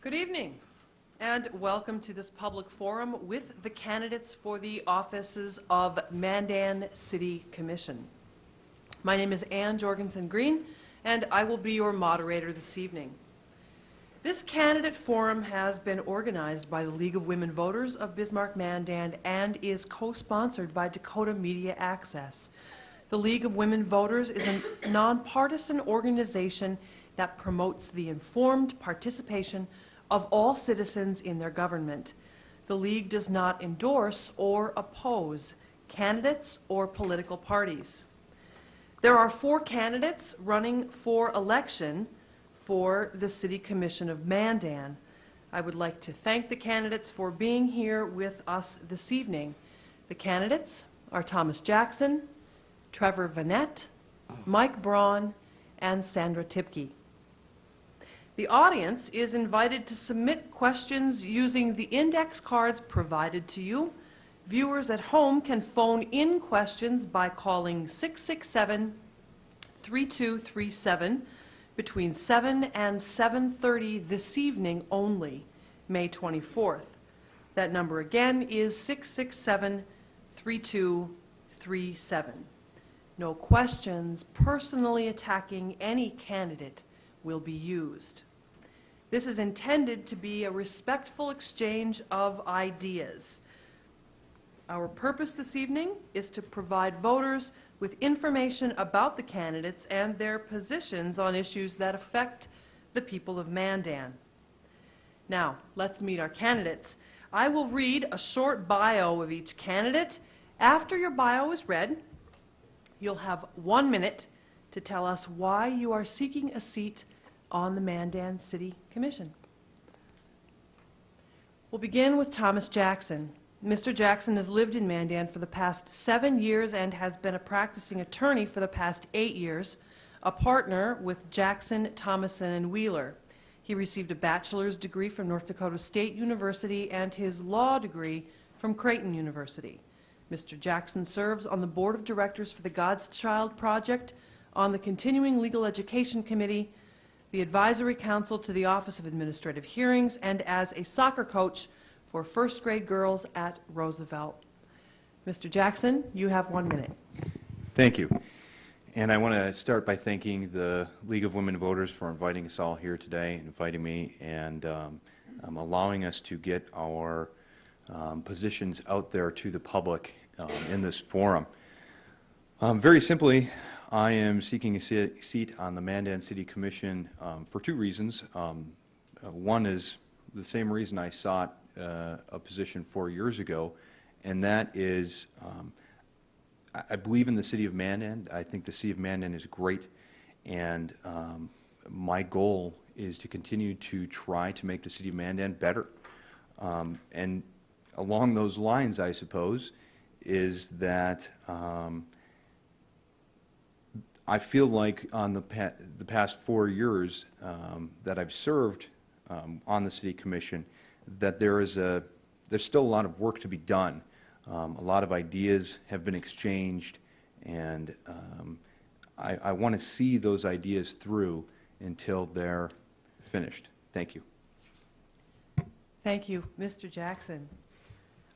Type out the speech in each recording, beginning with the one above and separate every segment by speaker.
Speaker 1: Good evening, and welcome to this public forum with the candidates for the offices of Mandan City Commission. My name is Ann Jorgensen Green, and I will be your moderator this evening. This candidate forum has been organized by the League of Women Voters of Bismarck-Mandan and is co-sponsored by Dakota Media Access. The League of Women Voters is a nonpartisan organization that promotes the informed participation of all citizens in their government. The League does not endorse or oppose candidates or political parties. There are 4 candidates running for election for the City Commission of Mandan. I would like to thank the candidates for being here with us this evening. The candidates are Thomas Jackson, Trevor Vanette, Mike Braun, and Sandra Tipke. The audience is invited to submit questions using the index cards provided to you. Viewers at home can phone in questions by calling 667-3237 between 7 and 7:30 this evening only, May 24th. That number again is 667-3237. No questions personally attacking any candidate will be used. This is intended to be a respectful exchange of ideas. Our purpose this evening is to provide voters with information about the candidates and their positions on issues that affect the people of Mandan. Now, let's meet our candidates. I will read a short bio of each candidate. After your bio is read, you'll have 1 minute to tell us why you are seeking a seat on the Mandan City Commission. We'll begin with Thomas Jackson. Mr. Jackson has lived in Mandan for the past 7 years and has been a practicing attorney for the past 8 years, a partner with Jackson, Thomason, and Wheeler. He received a bachelor's degree from North Dakota State University and his law degree from Creighton University. Mr. Jackson serves on the Board of Directors for the God's Child Project, on the Continuing Legal Education Committee, the Advisory Council to the Office of Administrative Hearings, and as a soccer coach for first grade girls at Roosevelt. Mr. Jackson, you have 1 minute.
Speaker 2: Thank you. And I want to start by thanking the League of Women Voters for inviting us all here today, inviting me, and allowing us to get our positions out there to the public in this forum. Very simply, I am seeking a seat on the Mandan City Commission for 2 reasons. One is the same reason I sought a position 4 years ago, and that is I believe in the City of Mandan. I think the City of Mandan is great, and my goal is to continue to try to make the City of Mandan better. And along those lines, I suppose, is that I feel like on the past 4 years that I've served on the City Commission, that there's still a lot of work to be done. A lot of ideas have been exchanged, and I want to see those ideas through until they're finished. Thank you.
Speaker 1: Thank you, Mr. Jackson.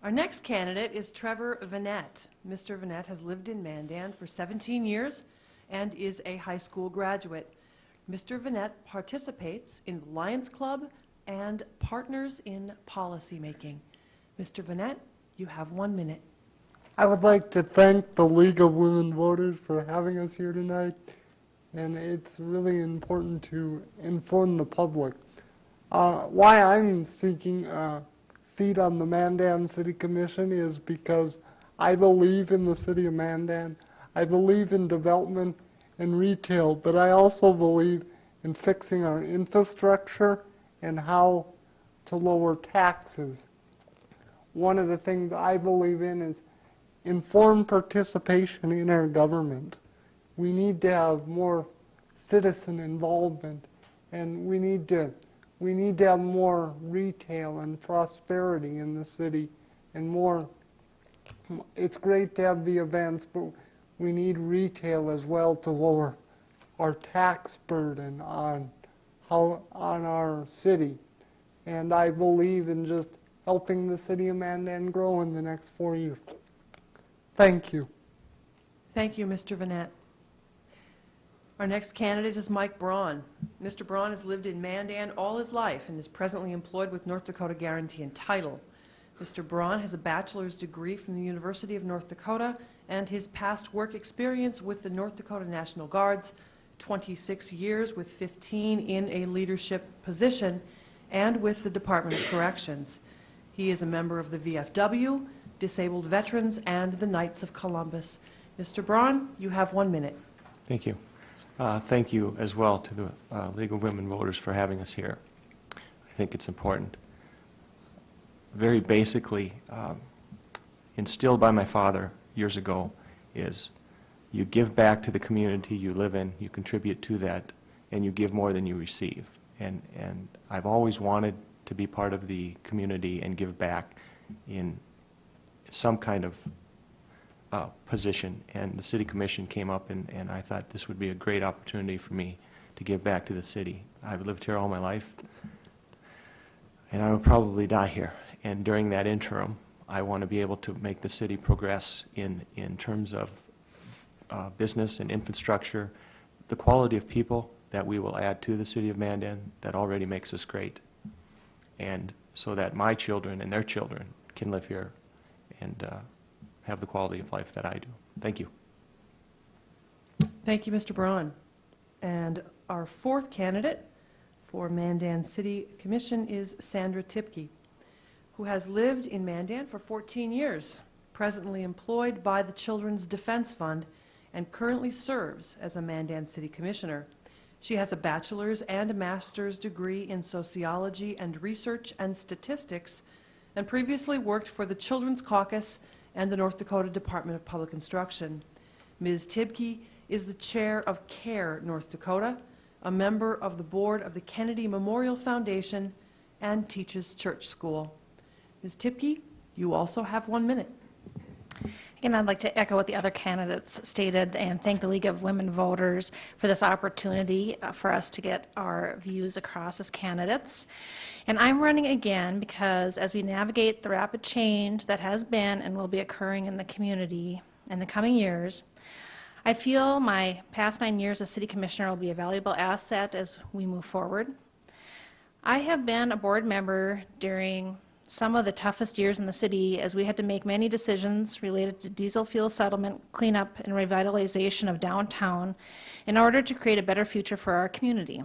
Speaker 1: Our next candidate is Trevor Vanette. Mr. Vanette has lived in Mandan for 17 years and is a high school graduate. Mr. Vanette participates in the Lions Club and Partners in Policymaking. Mr. Vanette, you have 1 minute.
Speaker 3: I would like to thank the League of Women Voters for having us here tonight, and it's really important to inform the public. Why I'm seeking a seat on the Mandan City Commission is because I believe in the city of Mandan. I believe in development and retail, but I also believe in fixing our infrastructure and how to lower taxes. One of the things I believe in is informed participation in our government. We need to have more citizen involvement, and we need to have more retail and prosperity in the city, and more. It's great to have the events, but we need retail as well to lower our tax burden on our city. And I believe in just helping the city of Mandan grow in the next 4 years. Thank you.
Speaker 1: Thank you, Mr. Vanette. Our next candidate is Mike Braun. Mr. Braun has lived in Mandan all his life and is presently employed with North Dakota Guarantee and Title. Mr. Braun has a bachelor's degree from the University of North Dakota, and his past work experience with the North Dakota National Guards, 26 years with 15 in a leadership position, and with the Department of Corrections. He is a member of the VFW, Disabled Veterans, and the Knights of Columbus. Mr. Braun, you have 1 minute.
Speaker 4: Thank you. Thank you as well to the League of Women Voters for having us here. I think it's important. Very basically, instilled by my father years ago, is you give back to the community you live in, you contribute to that, and you give more than you receive. And I've always wanted to be part of the community and give back in some kind of position. And the City Commission came up, and I thought this would be a great opportunity for me to give back to the city. I've lived here all my life, and I will probably die here. And during that interim, I want to be able to make the city progress in terms of business and infrastructure, the quality of people that we will add to the city of Mandan that already makes us great, and so that my children and their children can live here and have the quality of life that I do. Thank you.
Speaker 1: Thank you, Mr. Braun. And our fourth candidate for Mandan City Commission is Sandra Tipke, who has lived in Mandan for 14 years, presently employed by the Children's Defense Fund, and currently serves as a Mandan City Commissioner. She has a bachelor's and a master's degree in sociology and research and statistics, and previously worked for the Children's Caucus and the North Dakota Department of Public Instruction. Ms. Tipke is the chair of CARE North Dakota, a member of the board of the Kennedy Memorial Foundation, and teaches church school. Ms. Tipke, you also have 1 minute.
Speaker 5: Again, I'd like to echo what the other candidates stated and thank the League of Women Voters for this opportunity for us to get our views across as candidates. And I'm running again because as we navigate the rapid change that has been and will be occurring in the community in the coming years, I feel my past 9 years as City Commissioner will be a valuable asset as we move forward. I have been a board member during some of the toughest years in the city as we had to make many decisions related to diesel fuel settlement, cleanup, and revitalization of downtown in order to create a better future for our community.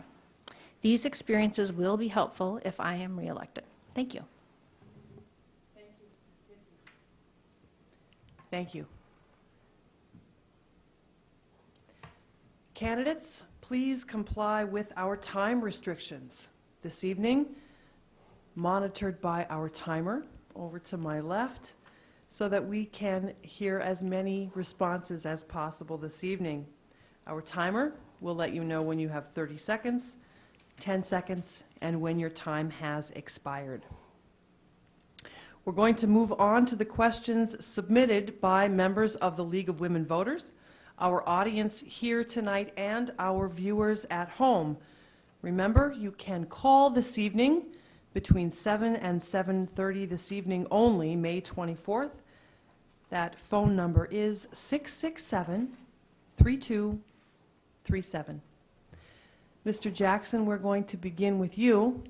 Speaker 5: These experiences will be helpful if I am reelected. Thank you.
Speaker 1: Thank you. Candidates, please comply with our time restrictions. This evening, monitored by our timer over to my left, so that we can hear as many responses as possible this evening. Our timer will let you know when you have 30 seconds, 10 seconds, and when your time has expired. We're going to move on to the questions submitted by members of the League of Women Voters, our audience here tonight, and our viewers at home. Remember, you can call this evening between 7 and 7:30 this evening only, May 24th. That phone number is 667-3237. Mr. Jackson, we're going to begin with you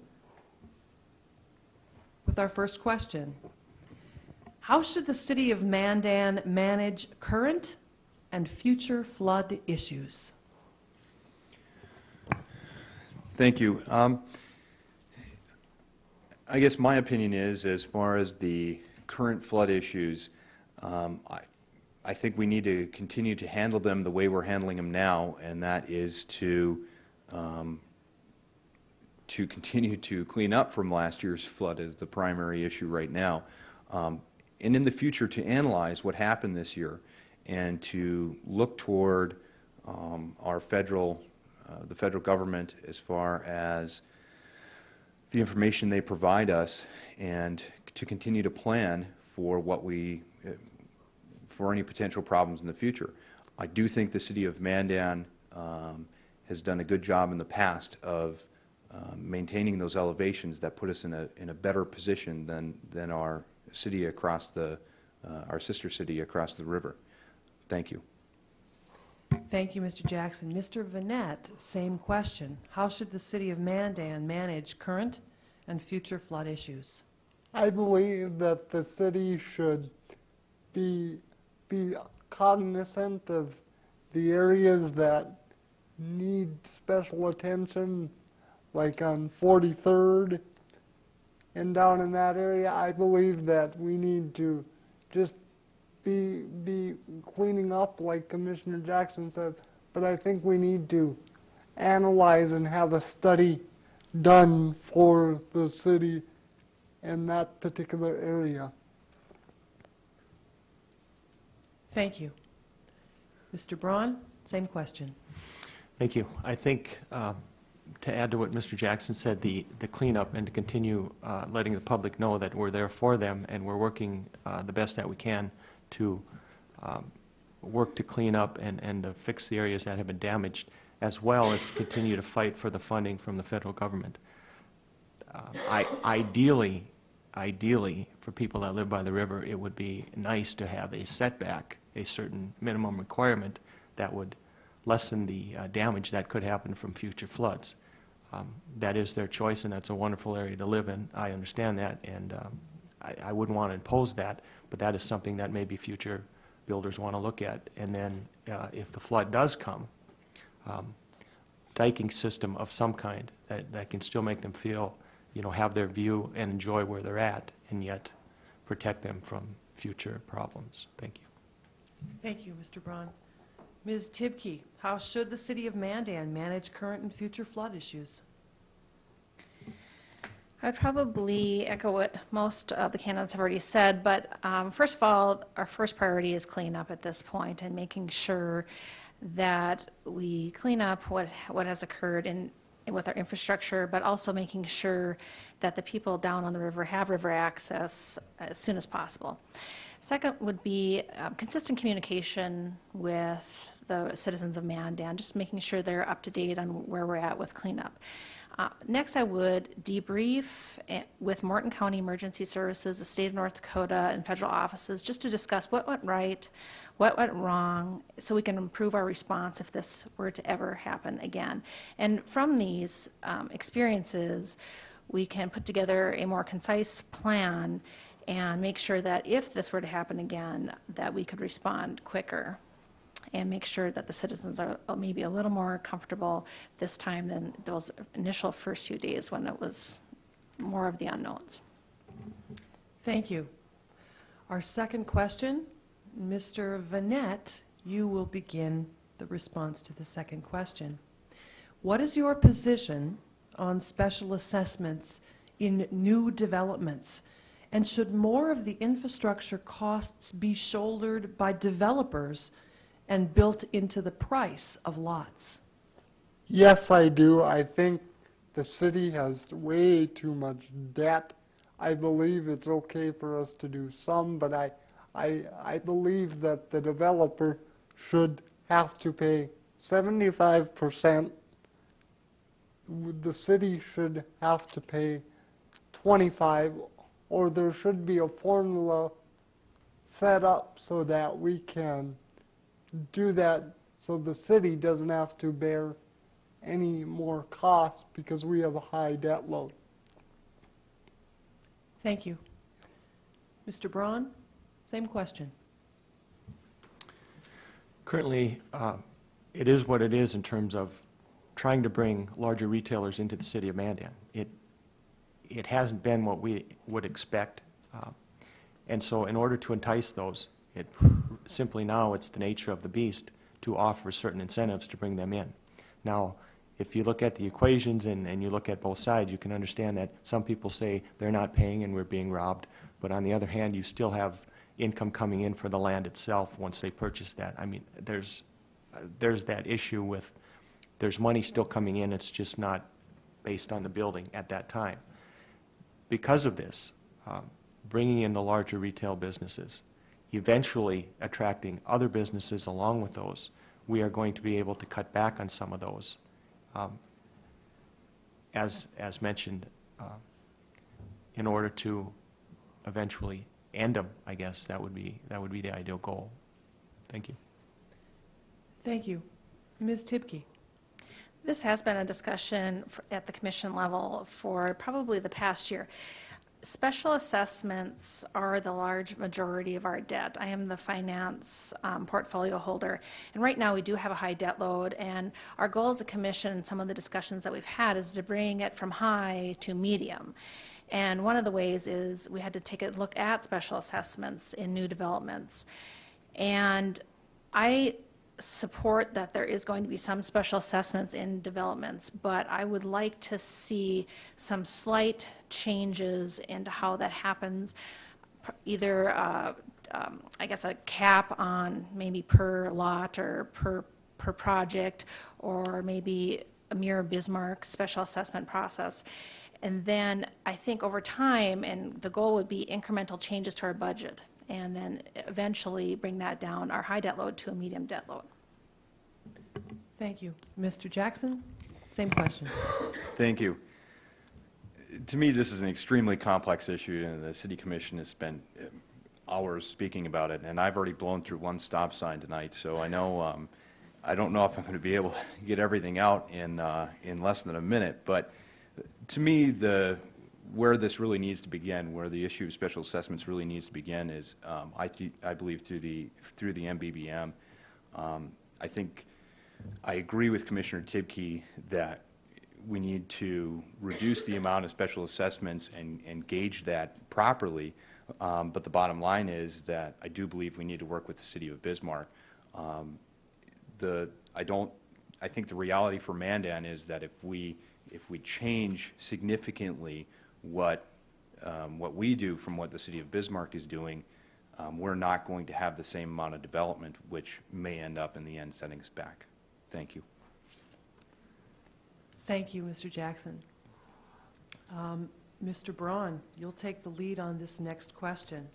Speaker 1: with our first question. How should the city of Mandan manage current and future flood issues?
Speaker 2: Thank you. I guess my opinion is, as far as the current flood issues, I think we need to continue to handle them the way we're handling them now, and that is to continue to clean up from last year's flood is the primary issue right now. And in the future to analyze what happened this year and to look toward our the federal government as far as the information they provide us and to continue to plan for for any potential problems in the future. I do think the city of Mandan has done a good job in the past of maintaining those elevations that put us in a better position than our city across our sister city across the river. Thank you.
Speaker 1: Thank you, Mr. Jackson. Mr. Vanette, same question. How should the city of Mandan manage current and future flood issues?
Speaker 3: I believe that the city should be cognizant of the areas that need special attention, like on 43rd and down in that area. I believe that we need to just be cleaning up, like Commissioner Jackson said, but I think we need to analyze and have a study done for the city in that particular area.
Speaker 1: Thank you. Mr. Braun, same question.
Speaker 4: Thank you. I think to add to what Mr. Jackson said, the cleanup and to continue letting the public know that we're there for them and we're working the best that we can to work to clean up and to fix the areas that have been damaged, as well as to continue to fight for the funding from the federal government. Ideally, for people that live by the river, it would be nice to have a setback, a certain minimum requirement that would lessen the damage that could happen from future floods. That is their choice, and that's a wonderful area to live in. I understand that, and I wouldn't want to impose that, but that is something that maybe future builders want to look at. And then if the flood does come, diking system of some kind that can still make them feel, have their view and enjoy where they're at, and yet protect them from future problems. Thank you.
Speaker 1: Thank you, Mr. Braun. Ms. Tibke, how should the city of Mandan manage current and future flood issues?
Speaker 5: I would probably echo what most of the candidates have already said, but first of all, our first priority is cleanup at this point and making sure that we clean up what has occurred with our infrastructure, but also making sure that the people down on the river have river access as soon as possible. Second would be consistent communication with the citizens of Mandan, just making sure they're up to date on where we're at with cleanup. Next, I would debrief with Morton County Emergency Services, the state of North Dakota, and federal offices just to discuss what went right, what went wrong, so we can improve our response if this were to ever happen again. And from these experiences, we can put together a more concise plan and make sure that if this were to happen again, that we could respond quicker and make sure that the citizens are maybe a little more comfortable this time than those initial first few days when it was more of the unknowns.
Speaker 1: Thank you. Our second question, Mr. Vanette, you will begin the response to the second question. What is your position on special assessments in new developments? And should more of the infrastructure costs be shouldered by developers and built into the price of lots?
Speaker 3: Yes, I do. I think the city has way too much debt. I believe it's okay for us to do some, but I believe that the developer should have to pay 75%. The city should have to pay 25%, or there should be a formula set up so that we can do that, so the city doesn't have to bear any more costs because we have a high debt load.
Speaker 1: Thank you. Mr. Braun, same question.
Speaker 4: Currently, it is what it is in terms of trying to bring larger retailers into the city of Mandan. It hasn't been what we would expect, and so in order to entice those, Simply now, it's the nature of the beast to offer certain incentives to bring them in. Now, if you look at the equations and you look at both sides, you can understand that some people say they're not paying and we're being robbed, but on the other hand, you still have income coming in for the land itself once they purchase that. I mean, there's that issue with, there's money still coming in, it's just not based on the building at that time. Because of this, bringing in the larger retail businesses, eventually attracting other businesses along with those, we are going to be able to cut back on some of those. As mentioned, in order to eventually end them, I guess that would be the ideal goal. Thank you.
Speaker 1: Thank you. Ms. Tibke.
Speaker 5: This has been a discussion at the commission level for probably the past year. Special assessments are the large majority of our debt. I am the finance portfolio holder, and right now we do have a high debt load, and our goal as a commission and some of the discussions that we've had is to bring it from high to medium. And one of the ways is we had to take a look at special assessments in new developments. And I support that there is going to be some special assessments in developments, but I would like to see some slight changes into how that happens, either I guess a cap on maybe per lot or per project, or maybe a mirror Bismarck special assessment process. And then I think over time, and the goal would be incremental changes to our budget, and then eventually bring that down, our high debt load, to a medium debt load.
Speaker 1: Thank you. Mr. Jackson, same question.
Speaker 2: Thank you. To me, this is an extremely complex issue, and the City Commission has spent hours speaking about it, and I've already blown through one stop sign tonight, so I know I don't know if I'm going to be able to get everything out in less than a minute, but to me, where this really needs to begin, where the issue of special assessments really needs to begin, is I believe through the MBBM. I think I agree with Commissioner Tibke that we need to reduce the amount of special assessments and gauge that properly. But the bottom line is that I do believe we need to work with the City of Bismarck. I think the reality for Mandan is that if we change significantly what we do from what the City of Bismarck is doing, we're not going to have the same amount of development, which may end up in the end setting us back. Thank you.
Speaker 1: Thank you, Mr. Jackson. Mr. Braun, you'll take the lead on this next question.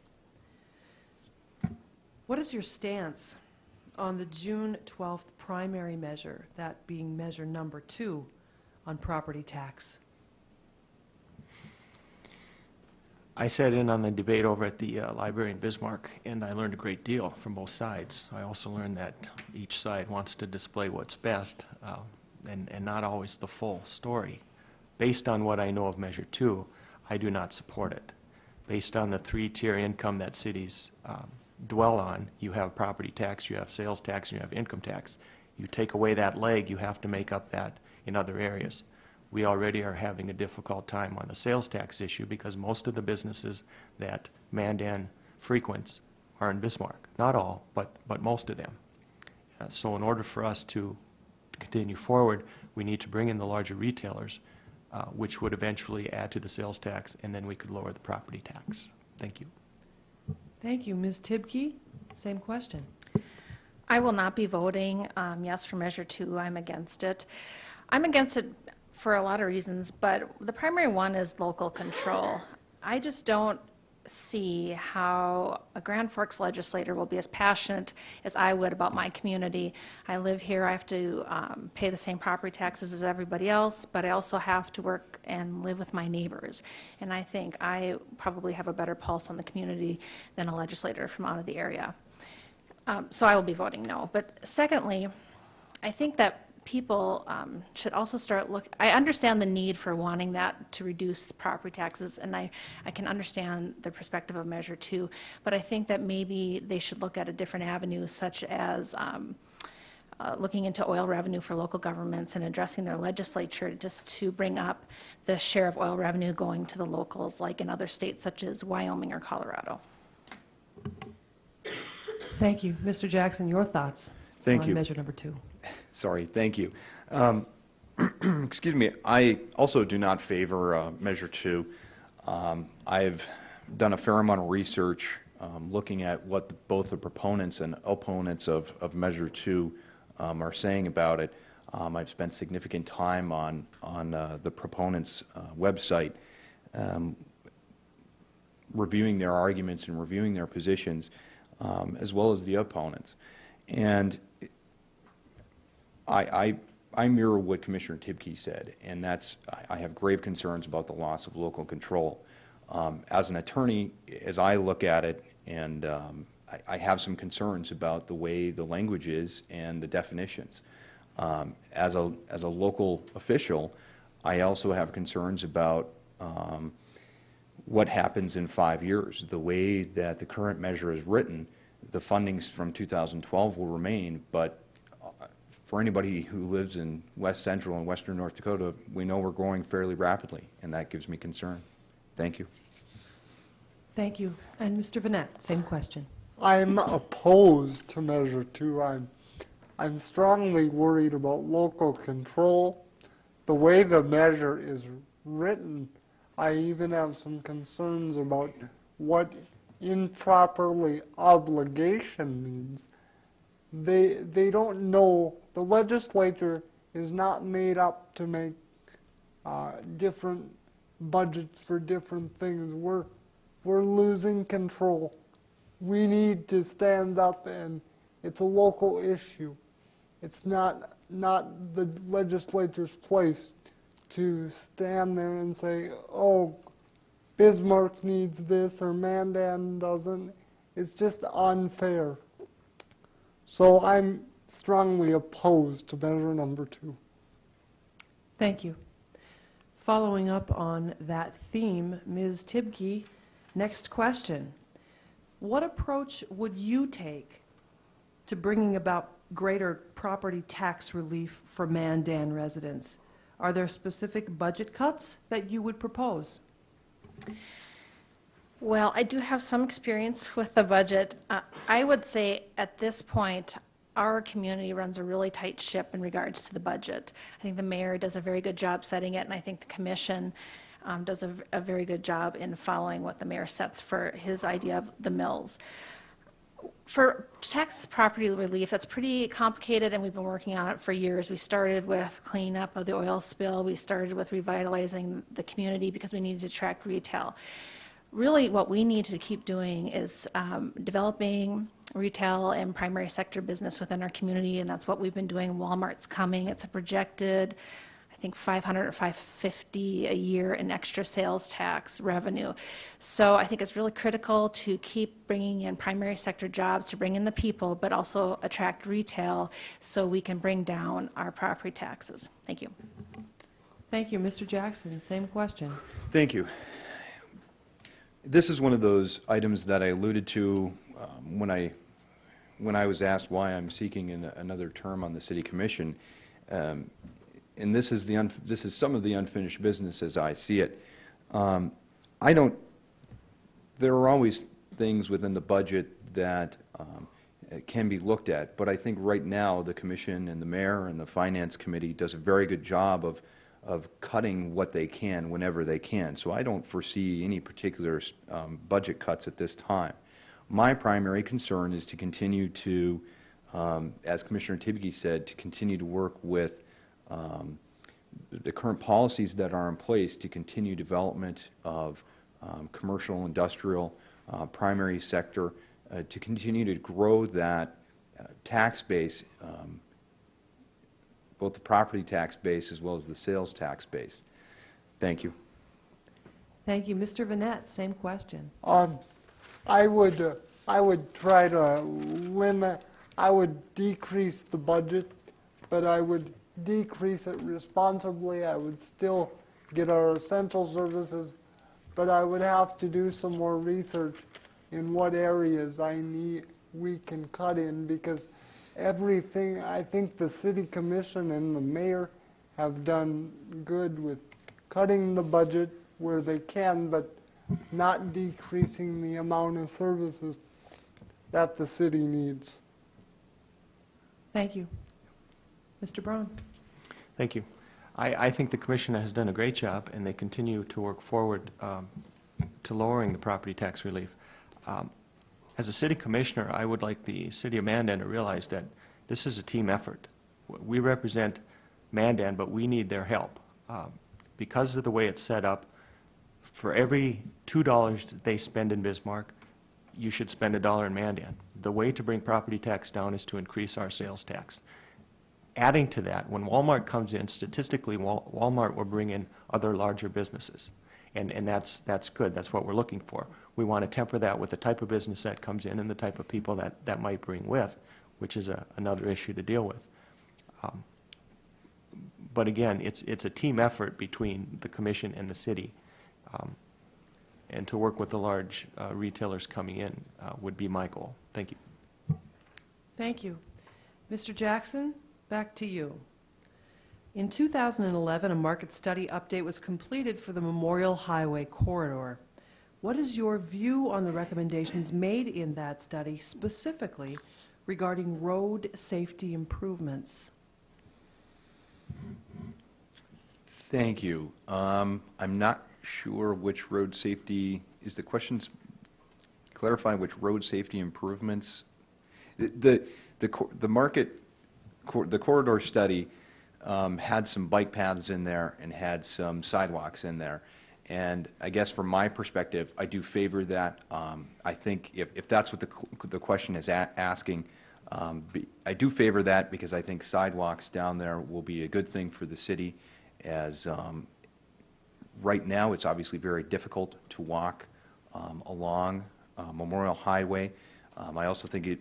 Speaker 1: What is your stance on the June 12th primary measure, that being measure number 2 on property tax?
Speaker 4: I sat in on the debate over at the library in Bismarck, and I learned a great deal from both sides. I also learned that each side wants to display what's best, and not always the full story. Based on what I know of Measure 2, I do not support it. Based on the 3-tier income that cities dwell on, you have property tax, you have sales tax, and you have income tax. You take away that leg, you have to make up that in other areas. We already are having a difficult time on the sales tax issue because most of the businesses that Mandan frequents are in Bismarck. Not all, but most of them. So in order for us to continue forward, we need to bring in the larger retailers, which would eventually add to the sales tax, and then we could lower the property tax. Thank you.
Speaker 1: Thank you. Ms. Tibke, same question.
Speaker 5: I will not be voting yes for Measure 2. I'm against it. I'm against it for a lot of reasons, but the primary one is local control. I just don't see how a Grand Forks legislator will be as passionate as I would about my community. I live here. I have to pay the same property taxes as everybody else, but I also have to work and live with my neighbors. And I think I probably have a better pulse on the community than a legislator from out of the area. So I will be voting no. But secondly, I think that people should also start I understand the need for wanting that to reduce the property taxes, and I can understand the perspective of Measure 2, but I think that maybe they should look at a different avenue, such as looking into oil revenue for local governments and addressing their legislature just to bring up the share of oil revenue going to the locals, like in other states such as Wyoming or Colorado.
Speaker 1: Thank you. Mr. Jackson, your thoughts
Speaker 2: Thank
Speaker 1: on
Speaker 2: you.
Speaker 1: measure number 2?
Speaker 2: Sorry, thank you. Excuse me, I also do not favor Measure 2. I've done a fair amount of research looking at what both the proponents and opponents of Measure 2 are saying about it. I've spent significant time on the proponents' website reviewing their arguments and reviewing their positions, as well as the opponents. And I mirror what Commissioner Tibke said, and that's I have grave concerns about the loss of local control. As an attorney, as I look at it, and I have some concerns about the way the language is and the definitions. As a local official, I also have concerns about what happens in 5 years. The way that the current measure is written, the fundings from 2012 will remain, but for anybody who lives in West Central and Western North Dakota, we know we're growing fairly rapidly, and that gives me concern. Thank you.
Speaker 1: Thank you. And Mr. Vanette, same question.
Speaker 3: I'm opposed to Measure 2. I'm strongly worried about local control. The way the measure is written, I even have some concerns about what improperly obligation means. They don't know, the legislature is not made up to make different budgets for different things. We're losing control. We need to stand up, and it's a local issue. It's not the legislature's place to stand there and say, oh, Bismarck needs this or Mandan doesn't. It's just unfair. So I'm strongly opposed to measure number 2.
Speaker 1: Thank you. Following up on that theme, Ms. Tibke, next question. What approach would you take to bringing about greater property tax relief for Mandan residents? Are there specific budget cuts that you would propose?
Speaker 5: Well, I do have some experience with the budget. I would say at this point, our community runs a really tight ship in regards to the budget. I think the mayor does a very good job setting it, and I think the commission does a very good job in following what the mayor sets for his idea of the mills. For tax property relief, that's pretty complicated, and we've been working on it for years. We started with cleanup of the oil spill. We started with revitalizing the community because we needed to attract retail. Really, what we need to keep doing is developing retail and primary sector business within our community, and that's what we've been doing. Walmart's coming. It's a projected, I think, $500 or $550 a year in extra sales tax revenue. So I think it's really critical to keep bringing in primary sector jobs to bring in the people, but also attract retail so we can bring down our property taxes. Thank you.
Speaker 1: Thank you. Mr. Jackson, same question.
Speaker 2: Thank you. This is one of those items that I alluded to when I was asked why I'm seeking another term on the City Commission. And this is some of the unfinished business as I see it. There are always things within the budget that can be looked at, but I think right now the Commission and the Mayor and the Finance Committee does a very good job of cutting what they can whenever they can. So I don't foresee any particular budget cuts at this time. My primary concern is to continue to, as Commissioner Tibke said, to continue to work with the current policies that are in place to continue development of commercial, industrial, primary sector, to continue to grow that tax base, both the property tax base as well as the sales tax base. Thank you.
Speaker 1: Thank you. Mr. Vanette, same question.
Speaker 3: I would try to limit, I would decrease the budget, but I would decrease it responsibly. I would still get our essential services, but I would have to do some more research in what areas we can cut in, because everything, I think the City Commission and the Mayor have done good with cutting the budget where they can, but not decreasing the amount of services that the city needs.
Speaker 1: Thank you. Mr. Braun?
Speaker 4: Thank you. I think the commission has done a great job, and they continue to work forward to lowering the property tax relief. As a city commissioner, I would like the city of Mandan to realize that this is a team effort. We represent Mandan, but we need their help. Because of the way it's set up, for every $2 that they spend in Bismarck, you should spend $1 in Mandan. The way to bring property tax down is to increase our sales tax. Adding to that, when Walmart comes in, statistically, Walmart will bring in other larger businesses. And that's good. That's what we're looking for. We want to temper that with the type of business that comes in and the type of people that might bring with, which is another issue to deal with. But again, it's a team effort between the commission and the city. And to work with the large retailers coming in would be my goal. Thank you.
Speaker 1: Thank you. Mr. Jackson, back to you. In 2011, a market study update was completed for the Memorial Highway corridor. What is your view on the recommendations made in that study, specifically regarding road safety improvements?
Speaker 2: Thank you. I'm not sure which road safety, is the questions clarifying which road safety improvements? The corridor study had some bike paths in there and had some sidewalks in there. And I guess from my perspective, I do favor that. I think if that's what the question is asking, I do favor that because I think sidewalks down there will be a good thing for the city, as right now it's obviously very difficult to walk along Memorial Highway. I also think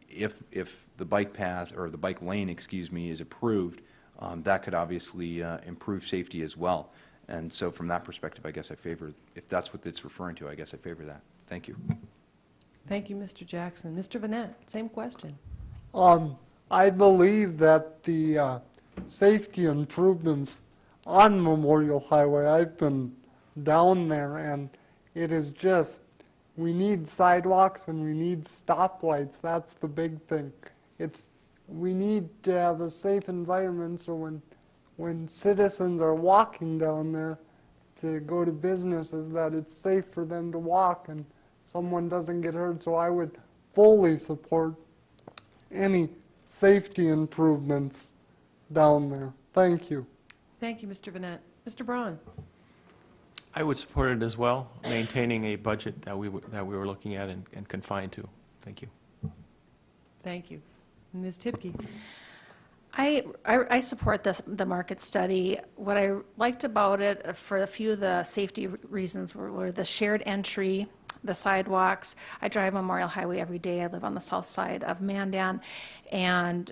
Speaker 2: if the bike path, or the bike lane, excuse me, is approved, that could obviously improve safety as well. And so from that perspective, I guess I favor, if that's what it's referring to, I guess I favor that. Thank you.
Speaker 1: Thank you, Mr. Jackson. Mr. Vanette, same question.
Speaker 3: I believe that the safety improvements on Memorial Highway, I've been down there, and it is just, we need sidewalks and we need stoplights. That's the big thing. We need to have a safe environment so when citizens are walking down there to go to businesses, that it's safe for them to walk and someone doesn't get hurt. So I would fully support any safety improvements down there. Thank you.
Speaker 1: Thank you, Mr. Vanette. Mr. Braun?
Speaker 4: I would support it as well, maintaining a budget that we were looking at and confined to. Thank you.
Speaker 1: Thank you. Ms. Tipke?
Speaker 5: I support the market study. What I liked about it, for a few of the safety reasons, were the shared entry, the sidewalks. I drive Memorial Highway every day. I live on the south side of Mandan, and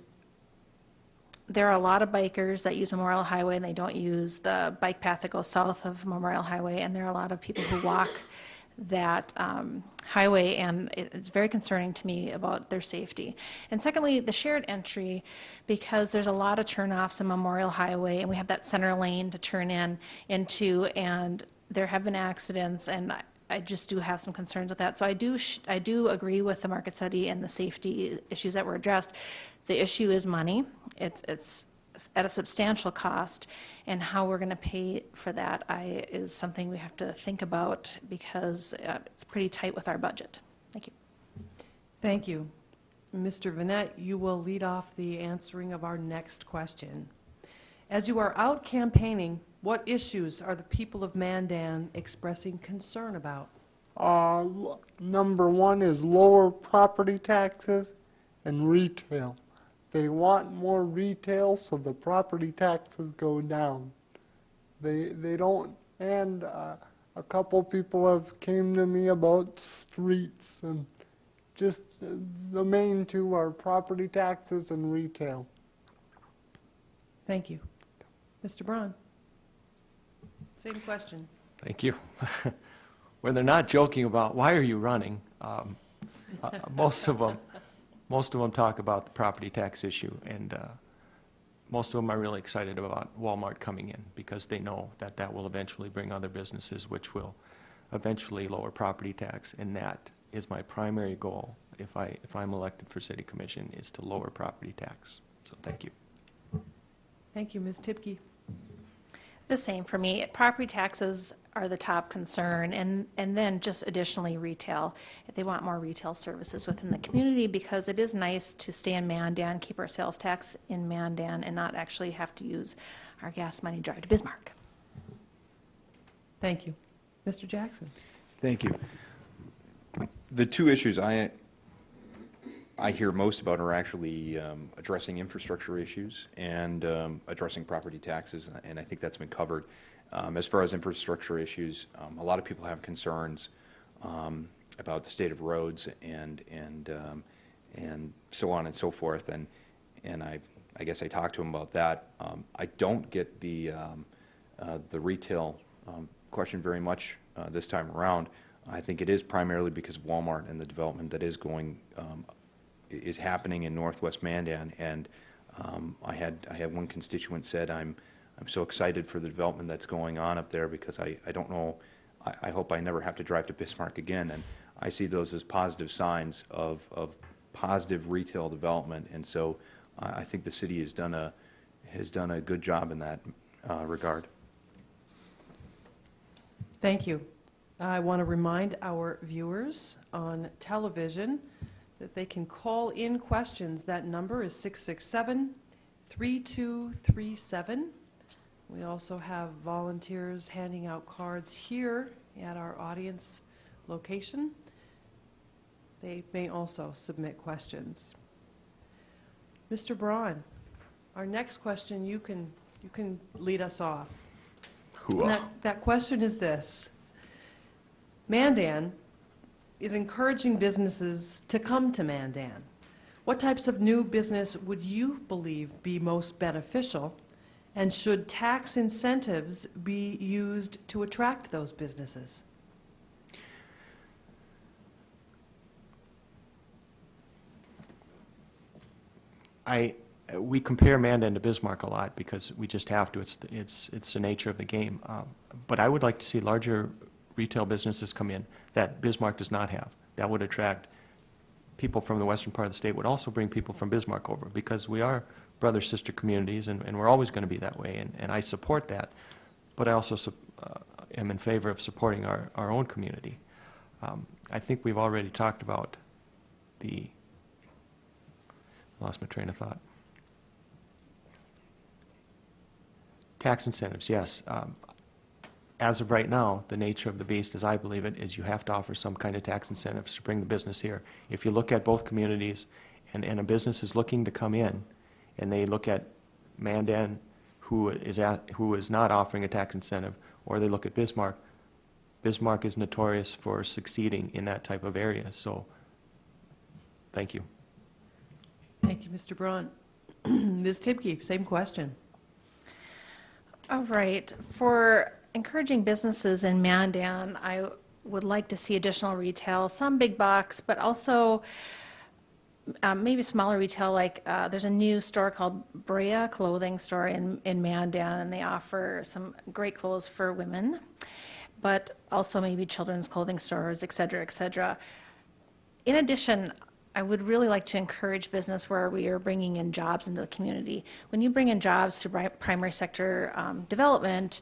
Speaker 5: there are a lot of bikers that use Memorial Highway and they don't use the bike path that goes south of Memorial Highway, and there are a lot of people who walk that highway, and it's very concerning to me about their safety. And secondly, the shared entry, because there's a lot of turnoffs in Memorial Highway, and we have that center lane to turn into, and there have been accidents, and I just do have some concerns with that. So I do agree with the market study and the safety issues that were addressed. The issue is money. It's at a substantial cost, and how we're going to pay for that is something we have to think about, because it's pretty tight with our budget. Thank you.
Speaker 1: Thank you. Mr. Vanette, you will lead off the answering of our next question. As you are out campaigning, what issues are the people of Mandan expressing concern about?
Speaker 3: Number one is lower property taxes and retail. They want more retail, so the property taxes go down. They don't, and a couple people have came to me about streets, and just the main two are property taxes and retail.
Speaker 1: Thank you. Mr. Braun? Same question.
Speaker 4: Thank you. When they're not joking about, why are you running, most of them talk about the property tax issue, and most of them are really excited about Walmart coming in, because they know that will eventually bring other businesses, which will eventually lower property tax, and that is my primary goal, if I'm elected for city commission, is to lower property tax. So thank you.
Speaker 1: Thank you, Ms. Tipke.
Speaker 5: The same for me. Property taxes are the top concern, and then just additionally retail. If they want more retail services within the community, because it is nice to stay in Mandan, keep our sales tax in Mandan, and not actually have to use our gas money to drive to Bismarck.
Speaker 1: Thank you. Mr. Jackson.
Speaker 2: Thank you. The two issues I hear most about are actually addressing infrastructure issues and addressing property taxes, and I think that's been covered. As far as infrastructure issues, a lot of people have concerns about the state of roads and so on and so forth, and I guess I talked to them about that. I don't get the retail question very much this time around. I think it is primarily because of Walmart and the development that is is happening in Northwest Mandan, and I had one constituent said, I'm so excited for the development that's going on up there because I don't know, I hope I never have to drive to Bismarck again, and I see those as positive signs of positive retail development, and so I think the city has done a good job in that regard.
Speaker 1: Thank you. I want to remind our viewers on television that they can call in questions. That number is 667-3237. We also have volunteers handing out cards here at our audience location. They may also submit questions. Mr. Braun, our next question, you can lead us off. And that question is this. Mandan is encouraging businesses to come to Mandan. What types of new business would you believe be most beneficial, and should tax incentives be used to attract those businesses?
Speaker 4: We compare Mandan to Bismarck a lot because we just have to. It's the nature of the game. But I would like to see larger retail businesses come in that Bismarck does not have. That would attract people from the western part of the state, would also bring people from Bismarck over, because we are brother-sister communities, and we're always going to be that way, and I support that. But I also am in favor of supporting our own community. I think we've already talked about I lost my train of thought. Tax incentives, yes. As of right now, the nature of the beast, as I believe it, is you have to offer some kind of tax incentives to bring the business here. If you look at both communities, and a business is looking to come in, and they look at Mandan, who is not offering a tax incentive, or they look at Bismarck, Bismarck is notorious for succeeding in that type of area. So, thank you.
Speaker 1: Thank you, Mr. Braun. Ms. Tipke, same question.
Speaker 5: All right. For encouraging businesses in Mandan, I would like to see additional retail, some big box, but also maybe smaller retail. Like there's a new store called Brea Clothing Store in Mandan, and they offer some great clothes for women, but also maybe children's clothing stores, et cetera, et cetera. In addition, I would really like to encourage business where we are bringing in jobs into the community. When you bring in jobs through primary sector development,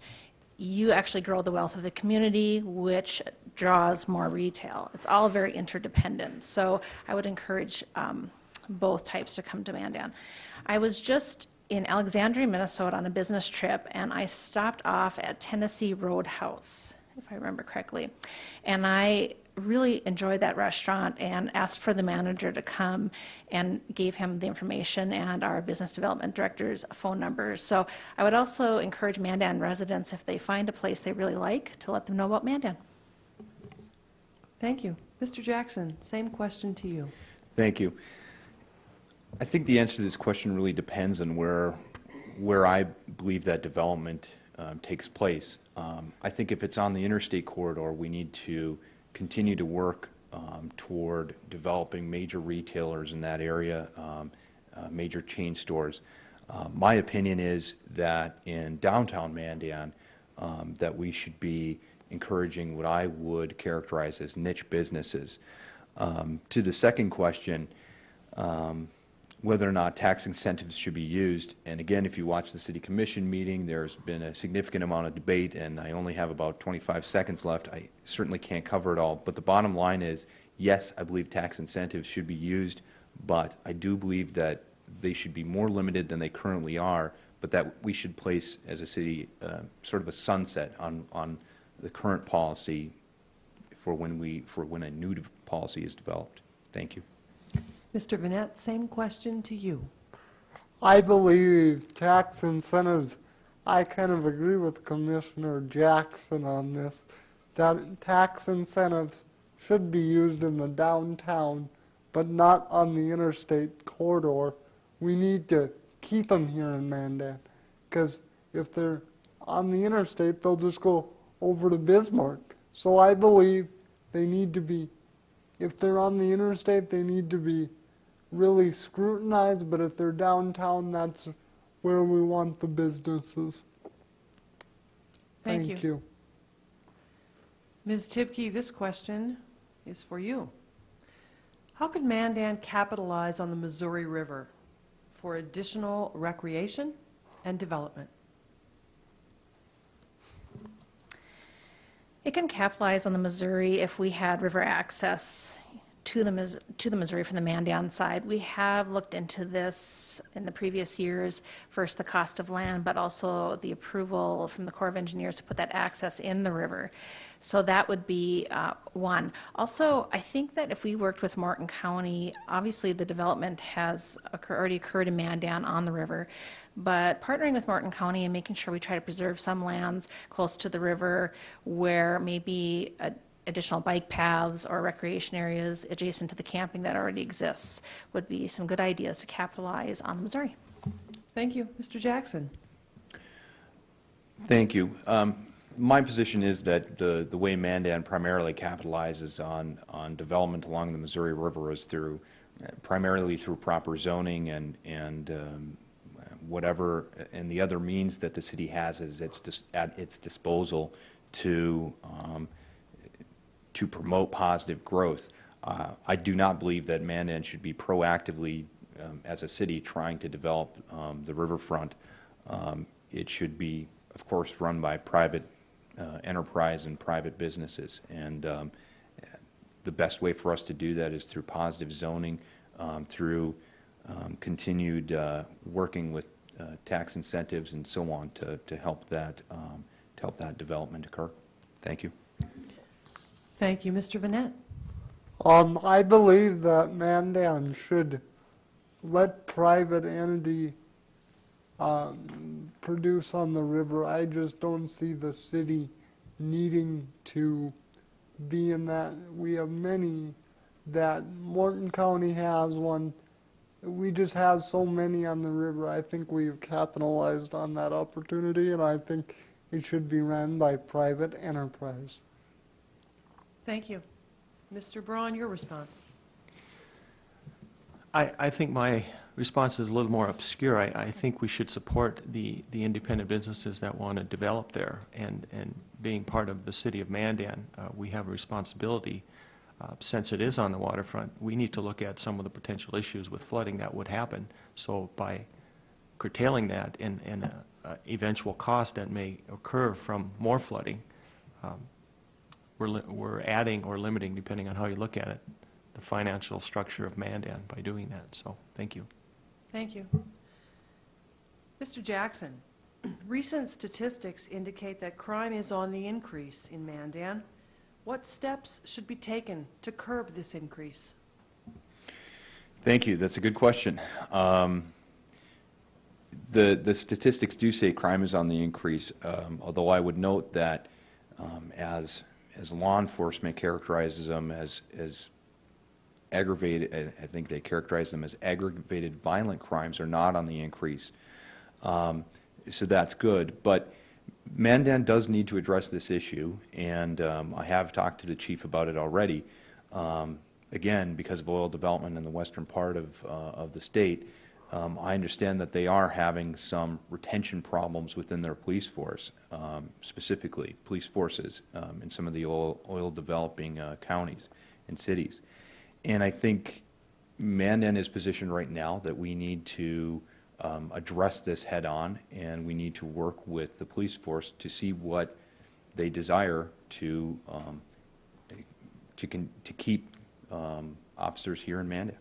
Speaker 5: you actually grow the wealth of the community, which draws more retail. It's all very interdependent. So I would encourage both types to come to Mandan. I was just in Alexandria, Minnesota on a business trip, and I stopped off at Tennessee Roadhouse, if I remember correctly. And I really enjoyed that restaurant and asked for the manager to come, and gave him the information and our business development director's phone numbers. So I would also encourage Mandan residents, if they find a place they really like, to let them know about Mandan.
Speaker 1: Thank you. Mr. Jackson, same question to you.
Speaker 2: Thank you. I think the answer to this question really depends on where I believe that development takes place. I think if it's on the interstate corridor, we need to continue to work toward developing major retailers in that area, major chain stores. My opinion is that in downtown Mandan, that we should be encouraging what I would characterize as niche businesses. To the second question, whether or not tax incentives should be used, and again, if you watch the City Commission meeting, there's been a significant amount of debate, and I only have about 25 seconds left. I certainly can't cover it all, but the bottom line is, yes, I believe tax incentives should be used, but I do believe that they should be more limited than they currently are, but that we should place, as a city, sort of a sunset on the current policy for when a new policy is developed. Thank you.
Speaker 1: Mr. Vanette, same question to you.
Speaker 3: I believe tax incentives, I kind of agree with Commissioner Jackson on this, that tax incentives should be used in the downtown, but not on the interstate corridor. We need to keep them here in Mandan, because if they're on the interstate, they'll just go over to Bismarck. So I believe they need to be, if they're on the interstate, they need to be really scrutinized, but if they're downtown, that's where we want the businesses.
Speaker 1: Thank you. Ms. Tibke, this question is for you. How could Mandan capitalize on the Missouri River for additional recreation and development?
Speaker 5: It can capitalize on the Missouri if we had river access to the Missouri from the Mandan side. We have looked into this in the previous years, first the cost of land, but also the approval from the Corps of Engineers to put that access in the river. So that would be one. Also, I think that if we worked with Morton County, obviously the development has already occurred in Mandan on the river, but partnering with Morton County and making sure we try to preserve some lands close to the river where maybe additional bike paths or recreation areas adjacent to the camping that already exists would be some good ideas to capitalize on the Missouri.
Speaker 1: Thank you. Mr. Jackson.
Speaker 2: Thank you. My position is that the way Mandan primarily capitalizes on development along the Missouri River is primarily through proper zoning and whatever, and the other means that the city has at its disposal to promote positive growth. I do not believe that Mandan should be proactively, as a city, trying to develop the riverfront. It should be, of course, run by private enterprise and private businesses. And the best way for us to do that is through positive zoning, through continued working with tax incentives and so on to help that development occur. Thank you.
Speaker 1: Thank you. Mr. Vanette.
Speaker 3: I believe that Mandan should let private entity produce on the river. I just don't see the city needing to be in that. We have many that Morton County has one. We just have so many on the river. I think we've capitalized on that opportunity, and I think it should be run by private enterprise.
Speaker 1: Thank you. Mr. Braun, your response.
Speaker 4: I think my response is a little more obscure. I think we should support the independent businesses that want to develop there, and being part of the city of Mandan, we have a responsibility, since it is on the waterfront. We need to look at some of the potential issues with flooding that would happen. So by curtailing that and eventual cost that may occur from more flooding, we're adding or limiting, depending on how you look at it, the financial structure of Mandan by doing that. So thank you.
Speaker 1: Thank you. Mr. Jackson, recent statistics indicate that crime is on the increase in Mandan. What steps should be taken to curb this increase?
Speaker 2: Thank you. That's a good question. The statistics do say crime is on the increase, although I would note that as law enforcement characterizes them as aggravated, I think they characterize them as aggravated violent crimes, are not on the increase. So that's good. But Mandan does need to address this issue, and I have talked to the chief about it already. Again, because of oil development in the western part of the state, I understand that they are having some retention problems within their police force, specifically police forces in some of the oil developing counties and cities. And I think Mandan is positioned right now that we need to address this head-on, and we need to work with the police force to see what they desire to keep officers here in Mandan.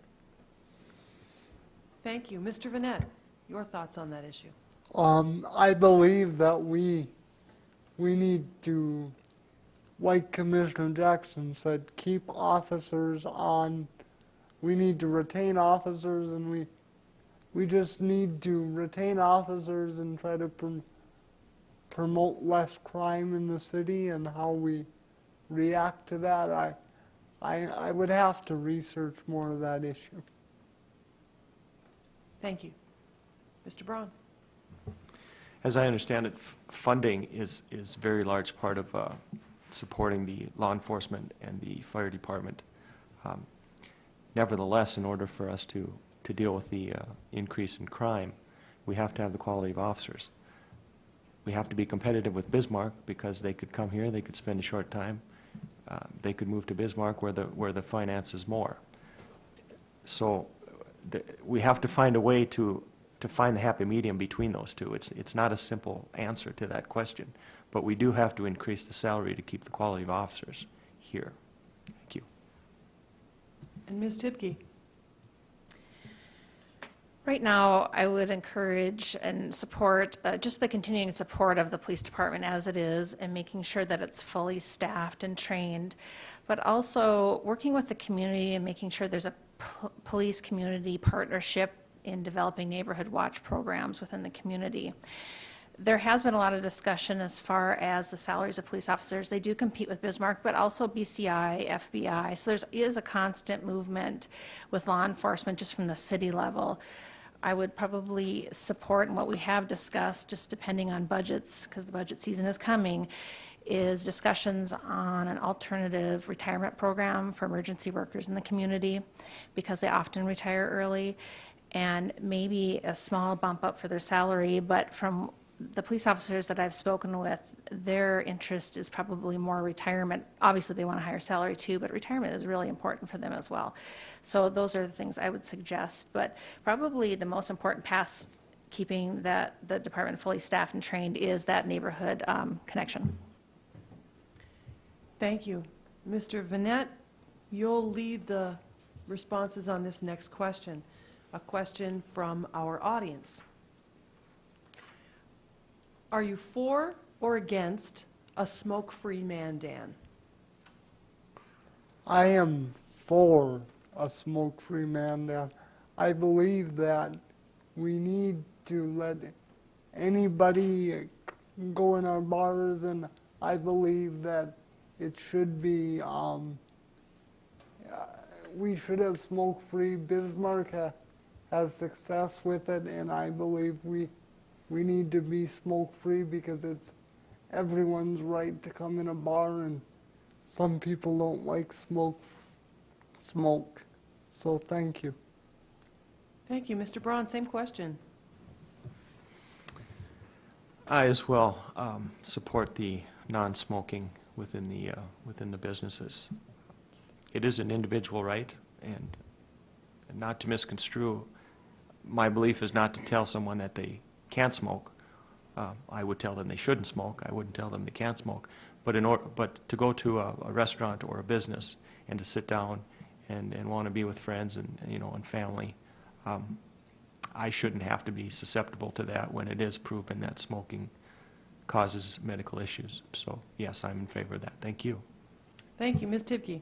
Speaker 1: Thank you. Mr. Vanette, your thoughts on that issue?
Speaker 3: I believe that we need to, like Commissioner Jackson said, keep officers on. We need to retain officers, and we just need to retain officers and try to promote less crime in the city. And how we react to that, I would have to research more of that issue.
Speaker 1: Thank you. Mr. Braun?
Speaker 4: As I understand it, funding is a very large part of supporting the law enforcement and the fire department. Nevertheless, in order for us to deal with the increase in crime, we have to have the quality of officers. We have to be competitive with Bismarck, because they could come here, they could spend a short time, they could move to Bismarck where the finance is more. So we have to find a way to find the happy medium between those two. It's not a simple answer to that question, but we do have to increase the salary to keep the quality of officers here. Thank you.
Speaker 1: And Ms. Tipke?
Speaker 5: Right now, I would encourage and support just the continuing support of the police department as it is, and making sure that it's fully staffed and trained, but also working with the community and making sure there's a police community partnership in developing neighborhood watch programs within the community. There has been a lot of discussion as far as the salaries of police officers. They do compete with Bismarck, but also BCI, FBI. So there is a constant movement with law enforcement just from the city level. I would probably support, and what we have discussed, just depending on budgets, because the budget season is coming, is discussions on an alternative retirement program for emergency workers in the community, because they often retire early, and maybe a small bump up for their salary. But from the police officers that I've spoken with, their interest is probably more retirement. Obviously, they want a higher salary too, but retirement is really important for them as well. So those are the things I would suggest. But probably the most important pass keeping the department fully staffed and trained is that neighborhood connection.
Speaker 1: Thank you. Mr. Vanette, you'll lead the responses on this next question, a question from our audience. Are you for or against a smoke-free Mandan?
Speaker 3: I am for a smoke-free Mandan. I believe that we need to let anybody go in our bars, and I believe that it should be, we should have smoke-free. Bismarck has success with it, and I believe we need to be smoke-free, because it's everyone's right to come in a bar, and some people don't like smoke. So thank you.
Speaker 1: Thank you. Mr. Braun, same question.
Speaker 4: I as well support the non-smoking within the businesses. It is an individual right, and not to misconstrue, my belief is not to tell someone that they can't smoke. I would tell them they shouldn't smoke. I wouldn't tell them they can't smoke. But to go to a restaurant or a business and to sit down and want to be with friends and and family, I shouldn't have to be susceptible to that when it is proven that smoking causes medical issues. So yes, I'm in favor of that. Thank you.
Speaker 1: Thank you. Ms. Tipke.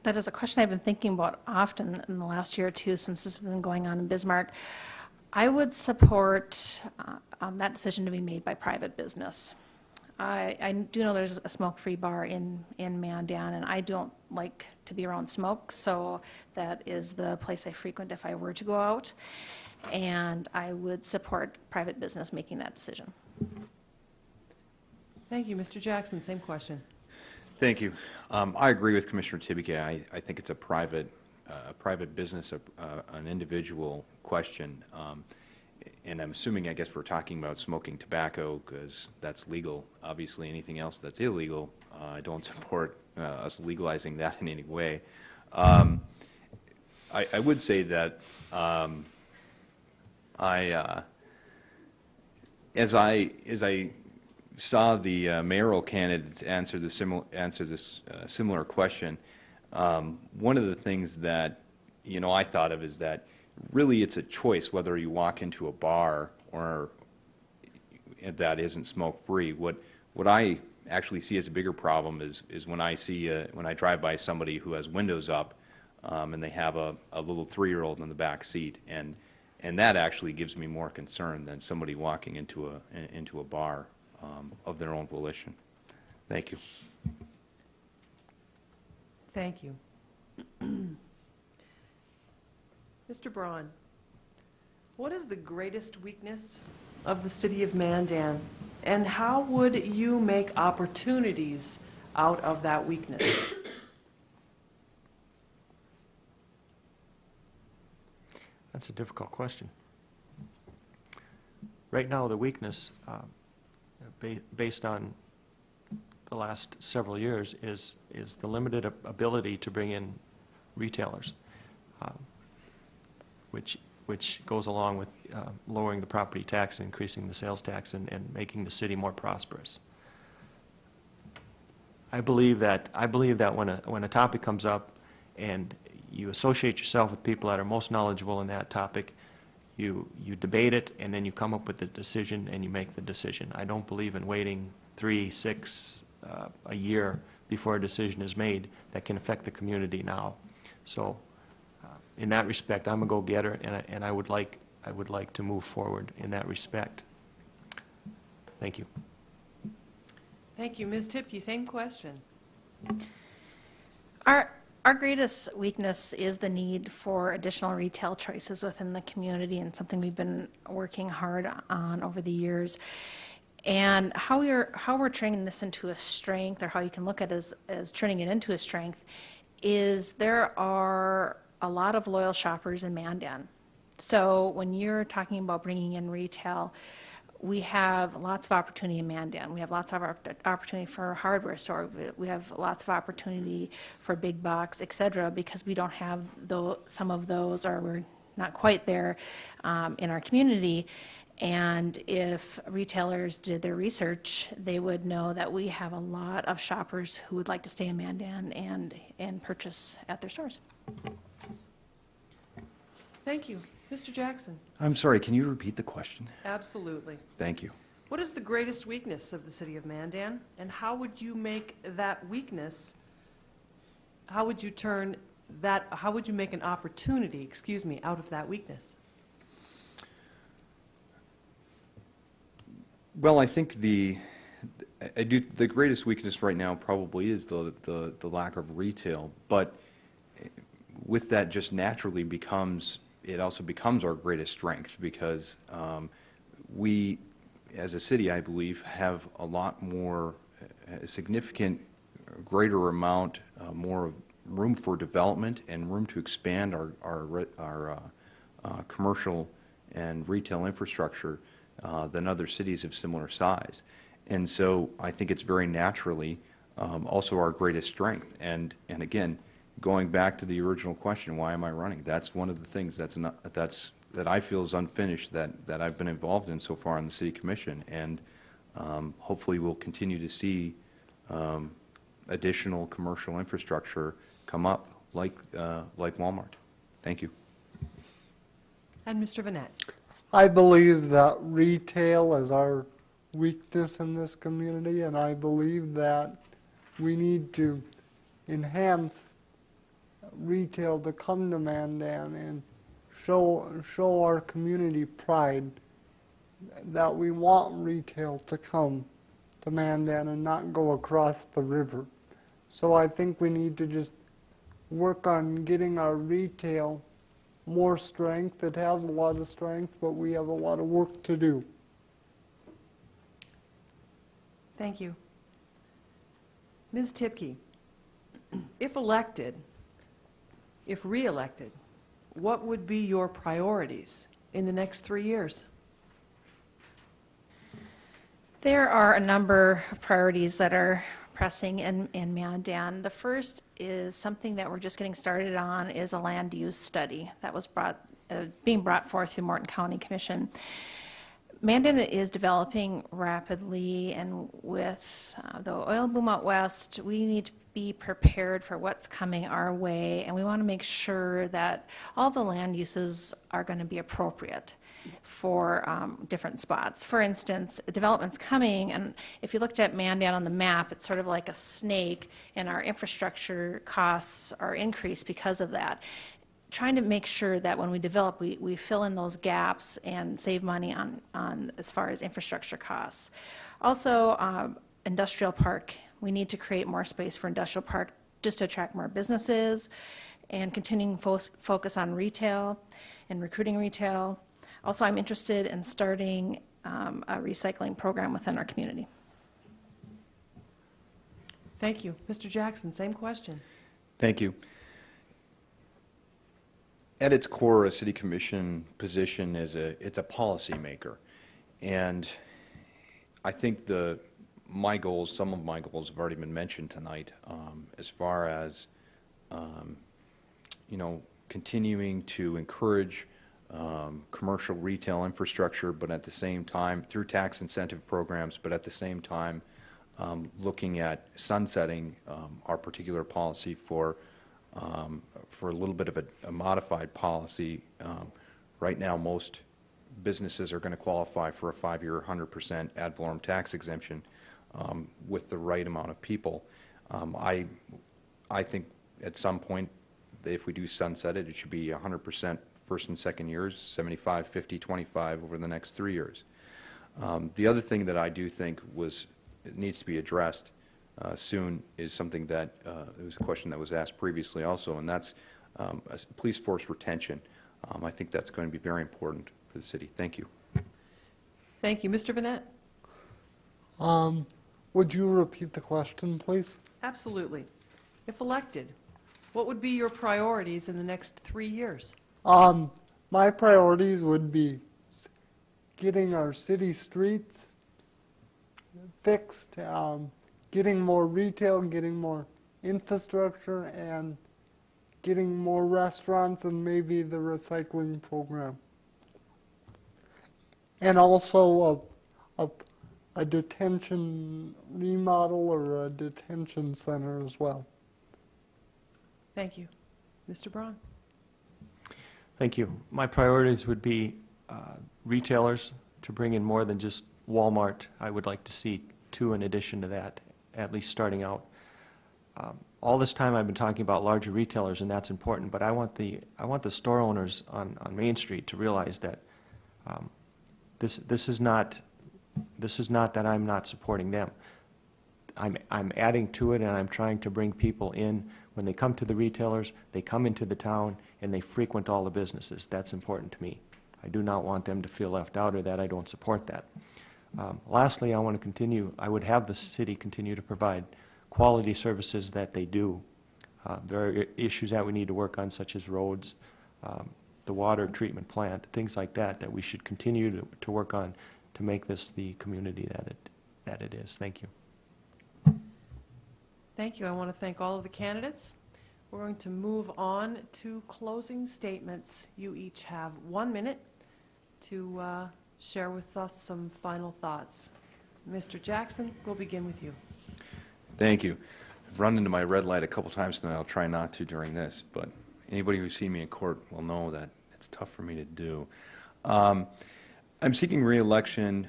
Speaker 5: That is a question I've been thinking about often in the last year or two since this has been going on in Bismarck. I would support that decision to be made by private business. I do know there's a smoke-free bar in Mandan, and I don't like to be around smoke, so that is the place I frequent if I were to go out. And I would support private business making that decision.
Speaker 1: Thank you. Mr. Jackson, same question.
Speaker 2: Thank you. I agree with Commissioner Tibike. I think it's a private business, an individual question. And I'm assuming, I guess, we're talking about smoking tobacco because that's legal. Obviously, anything else that's illegal I don't support us legalizing that in any way. I would say that as I saw the mayoral candidates answer this similar question, one of the things that I thought of is that really it's a choice whether you walk into a bar or that isn't smoke-free. What I actually see as a bigger problem is when I drive by somebody who has windows up and they have a little 3-year-old in the back seat, and that actually gives me more concern than somebody walking into a bar of their own volition. Thank you.
Speaker 1: Thank you. Mr. Braun, what is the greatest weakness of the city of Mandan, and how would you make opportunities out of that weakness?
Speaker 4: That's a difficult question. Right now, the weakness, based on the last several years, is the limited ability to bring in retailers, which goes along with lowering the property tax, and increasing the sales tax, and making the city more prosperous. I believe that when a topic comes up and you associate yourself with people that are most knowledgeable in that topic, you debate it, and then you come up with the decision, and you make the decision. I don't believe in waiting 3, 6, a year before a decision is made that can affect the community now. So in that respect, I'm a go-getter, and I would like to move forward in that respect. Thank you.
Speaker 1: Thank you. Ms. Tipke, same question.
Speaker 5: Our greatest weakness is the need for additional retail choices within the community, and something we've been working hard on over the years. And how we're turning this into a strength, or how you can look at it as turning it into a strength, is there are a lot of loyal shoppers in Mandan. So when you're talking about bringing in retail, we have lots of opportunity in Mandan. We have lots of opportunity for a hardware store. We have lots of opportunity for big box, et cetera, because we don't have some of those, or we're not quite there in our community. And if retailers did their research, they would know that we have a lot of shoppers who would like to stay in Mandan and purchase at their stores.
Speaker 1: Thank you. Mr. Jackson.
Speaker 2: I'm sorry, can you repeat the question?
Speaker 1: Absolutely.
Speaker 2: Thank you.
Speaker 1: What is the greatest weakness of the city of Mandan, and how would you make that weakness, how would you make an opportunity, out of that weakness?
Speaker 2: Well, I think the greatest weakness right now probably is the lack of retail, but with that just naturally it also becomes our greatest strength, because we, as a city, I believe, have a lot more, a significant greater amount more room for development and room to expand our commercial and retail infrastructure than other cities of similar size. And so I think it's very naturally also our greatest strength. And again, going back to the original question, why am I running? That's one of the things that I feel is unfinished that I've been involved in so far on the City Commission. And hopefully we'll continue to see additional commercial infrastructure come up like Walmart. Thank you.
Speaker 1: And Mr. Vanette.
Speaker 3: I believe that retail is our weakness in this community, and I believe that we need to enhance retail to come to Mandan and show our community pride that we want retail to come to Mandan and not go across the river. So I think we need to just work on getting our retail more strength. It has a lot of strength, but we have a lot of work to do.
Speaker 1: Thank you. Ms. Tipke, if re-elected, what would be your priorities in the next 3 years?
Speaker 5: There are a number of priorities that are pressing in Mandan. The first is something that we're just getting started on, is a land use study that was being brought forth through Morton County Commission. Mandan is developing rapidly, and with the oil boom out west, we need to be prepared for what's coming our way, and we want to make sure that all the land uses are going to be appropriate for different spots. For instance, development's coming, and if you looked at Mandan on the map, it's sort of like a snake, and our infrastructure costs are increased because of that. Trying to make sure that when we develop, we fill in those gaps and save money on as far as infrastructure costs. Also, industrial park. We need to create more space for industrial park just to attract more businesses, and continuing focus on retail and recruiting retail. Also, I'm interested in starting a recycling program within our community.
Speaker 1: Thank you. Mr. Jackson, same question.
Speaker 2: Thank you. At its core, a city commission position is it's a policy maker, and I think my goals, some of my goals, have already been mentioned tonight, as far as continuing to encourage commercial retail infrastructure, but at the same time through tax incentive programs, but at the same time looking at sunsetting our particular policy for a little bit of a modified policy. Right now, most businesses are going to qualify for a 5-year 100% ad valorem tax exemption with the right amount of people. I think at some point, if we do sunset it, it should be 100% first and second years, 75, 50, 25 over the next 3 years. The other thing that I do think it needs to be addressed soon is something that it was a question that was asked previously also, and that's police force retention. I think that's going to be very important for the city. Thank you.
Speaker 1: Thank you. Mr. Vanette?
Speaker 3: Would you repeat the question, please?
Speaker 1: Absolutely. If elected, what would be your priorities in the next 3 years?
Speaker 3: My priorities would be getting our city streets fixed, getting more retail, getting more infrastructure, and getting more restaurants, and maybe the recycling program. And also a detention remodel or a detention center as well.
Speaker 1: Thank you. Mr. Braun?
Speaker 4: Thank you. My priorities would be retailers, to bring in more than just Walmart. I would like to see 2 in addition to that, at least starting out. All this time I've been talking about larger retailers, and that's important, but I want the store owners on Main Street to realize that this is not that I'm not supporting them. I'm adding to it, and I'm trying to bring people in. When they come to the retailers, they come into the town, and they frequent all the businesses. That's important to me. I do not want them to feel left out, or that I don't support that. Lastly, I would have the city continue to provide quality services that they do. There are issues that we need to work on, such as roads, the water treatment plant, things like that we should continue to work on to make this the community that it is. Thank you.
Speaker 1: Thank you. I want to thank all of the candidates. We're going to move on to closing statements. You each have 1 minute to share with us some final thoughts. Mr. Jackson, we'll begin with you.
Speaker 2: Thank you. I've run into my red light a couple times tonight. I'll try not to during this, but anybody who's seen me in court will know that it's tough for me to do. I'm seeking re-election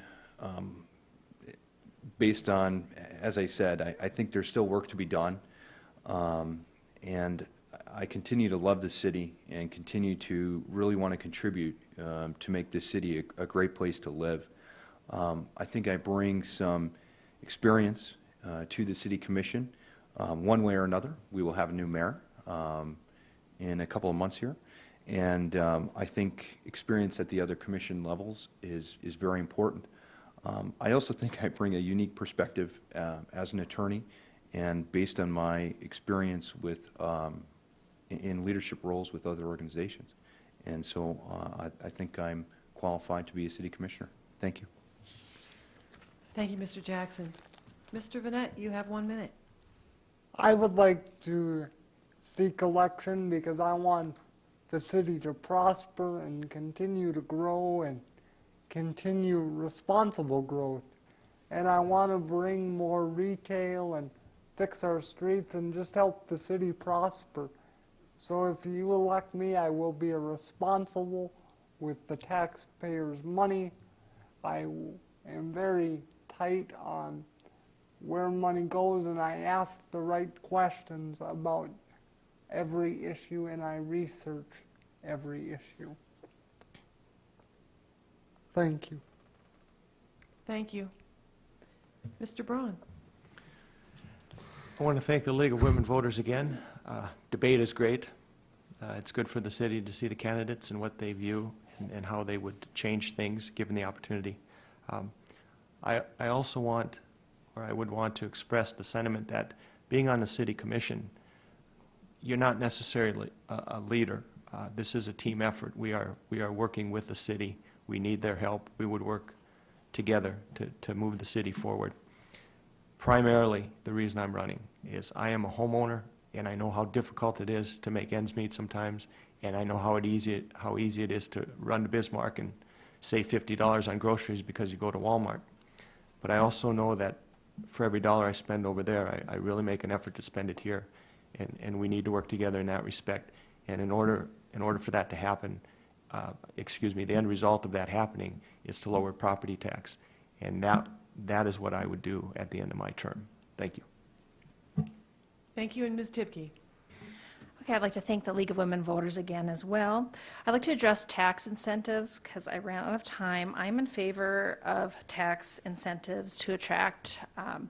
Speaker 2: based on, as I said, I think there's still work to be done, and I continue to love the city and continue to really want to contribute to make this city a great place to live. I think I bring some experience to the City Commission. One way or another, we will have a new mayor in a couple of months here, and I think experience at the other commission levels is very important. I also think I bring a unique perspective as an attorney, and based on my experience with in leadership roles with other organizations. And so I think I'm qualified to be a city commissioner. Thank you.
Speaker 1: Thank you, Mr. Jackson. Mr. Vanette, you have 1 minute.
Speaker 3: I would like to seek election because I want the city to prosper and continue to grow and continue responsible growth. And I want to bring more retail and fix our streets and just help the city prosper. So if you elect me, I will be responsible with the taxpayers' money. I am very tight on where money goes, and I ask the right questions about every issue, and I research every issue. Thank you.
Speaker 1: Thank you. Mr. Braun.
Speaker 4: I want to thank the League of Women Voters again. Debate is great. It's good for the city to see the candidates and what they view and how they would change things given the opportunity. I also want, or I would want to express the sentiment that being on the city commission, you're not necessarily a leader. This is a team effort. We are working with the city. We need their help. We would work together to move the city forward. Primarily, the reason I'm running is I am a homeowner, and I know how difficult it is to make ends meet sometimes, and I know how easy it is to run to Bismarck and save $50 on groceries because you go to Walmart. But I also know that for every dollar I spend over there, I really make an effort to spend it here, and we need to work together in that respect. And in order for that to happen, the end result of that happening is to lower property tax, and that is what I would do at the end of my term. Thank you.
Speaker 1: Thank you, and Ms. Tipke.
Speaker 5: Okay, I'd like to thank the League of Women Voters again as well. I'd like to address tax incentives because I ran out of time. I'm in favor of tax incentives to attract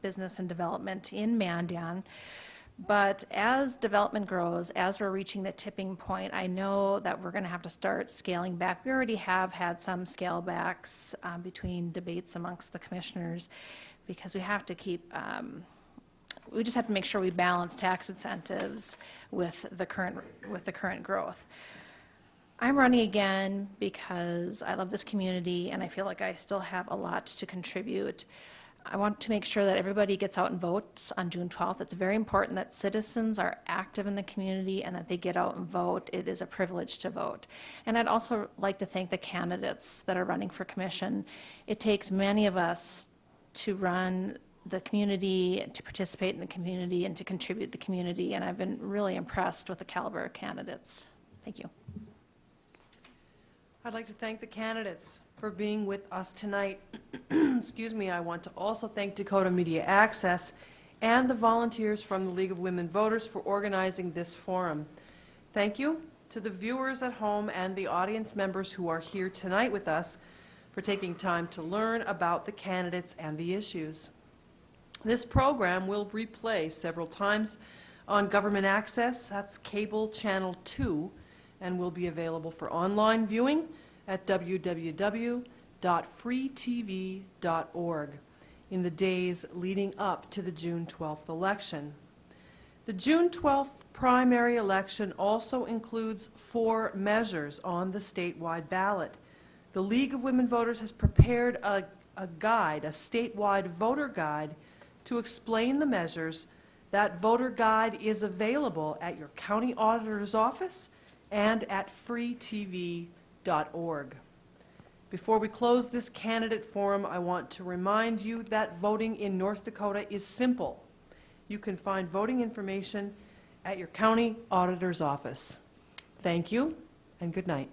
Speaker 5: business and development in Mandan. But as development grows, as we're reaching the tipping point, I know that we're going to have to start scaling back. We already have had some scale backs between debates amongst the commissioners because we have to keep we just have to make sure we balance tax incentives with the current growth. I'm running again because I love this community and I feel like I still have a lot to contribute. I want to make sure that everybody gets out and votes on June 12th. It's very important that citizens are active in the community and that they get out and vote. It is a privilege to vote. And I'd also like to thank the candidates that are running for commission. It takes many of us to run the community, to participate in the community, and to contribute to the community, and I've been really impressed with the caliber of candidates. Thank you.
Speaker 1: I'd like to thank the candidates for being with us tonight. Excuse me, I want to also thank Dakota Media Access and the volunteers from the League of Women Voters for organizing this forum. Thank you to the viewers at home and the audience members who are here tonight with us for taking time to learn about the candidates and the issues. This program will replay several times on Government Access, that's cable channel 2, and will be available for online viewing at www.freetv.org in the days leading up to the June 12th election. The June 12th primary election also includes 4 measures on the statewide ballot. The League of Women Voters has prepared a guide, a statewide voter guide, to explain the measures. That voter guide is available at your county auditor's office and at freetv.org. Before we close this candidate forum, I want to remind you that voting in North Dakota is simple. You can find voting information at your county auditor's office. Thank you, and good night.